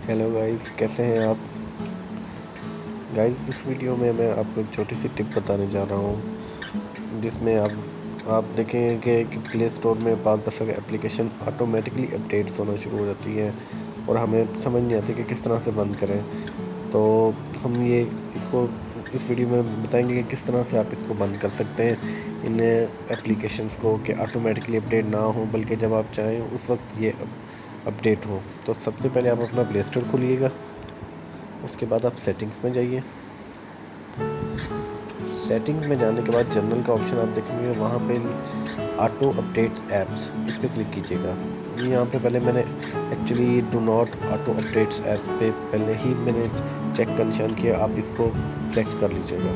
Hello guys, कैसे हैं आप गाइस। इस वीडियो में मैं आपको एक छोटी सी टिप बताने जा रहा हूँ जिसमें आप देखेंगे कि प्ले स्टोर में बहुत दफ़ा एप्लीकेशन ऑटोमेटिकली अपडेट्स होना शुरू हो जाती है और हमें समझ नहीं आती कि किस तरह से बंद करें। तो हम ये इसको इस वीडियो में बताएंगे कि किस तरह से आप इसको बंद कर सकते हैं, इन एप्लीकेशंस को, कि ऑटोमेटिकली अपडेट ना हो बल्कि जब आप चाहें उस वक्त ये अपडेट हो। तो सबसे पहले आप अपना प्ले स्टोर खोलिएगा। उसके बाद आप सेटिंग्स में जाइए। सेटिंग्स में जाने के बाद जनरल का ऑप्शन आप देखेंगे, वहाँ पे ऑटो अपडेट ऐप्स, इस पर क्लिक कीजिएगा। ये यहाँ पे पहले मैंने actually do not auto updates app पे पहले ही मैंने चेक का निशान किया, आप इसको सेलेक्ट कर लीजिएगा।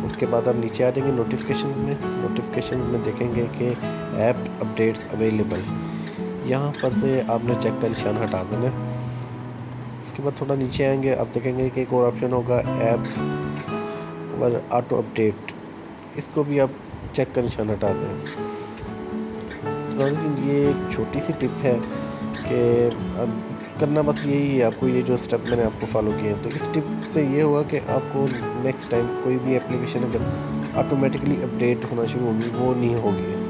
उसके बाद आप नीचे आ जाएंगे नोटिफिकेशन में देखेंगे कि ऐप अपडेट्स अवेलेबल, यहाँ पर से आपने चेक का निशान हटा देना। उसके बाद थोड़ा नीचे आएंगे, आप देखेंगे कि एक और ऑप्शन होगा ऐप्स और ऑटो अपडेट, इसको भी आप चेक का निशान हटा दें। तो ये एक छोटी सी टिप है कि अब करना बस यही है, आपको ये जो स्टेप मैंने आपको फॉलो किए हैं। तो इस टिप से ये हुआ कि आपको नेक्स्ट टाइम कोई भी एप्लीकेशन अगर ऑटोमेटिकली अपडेट होना शुरू होगी वो नहीं होगी।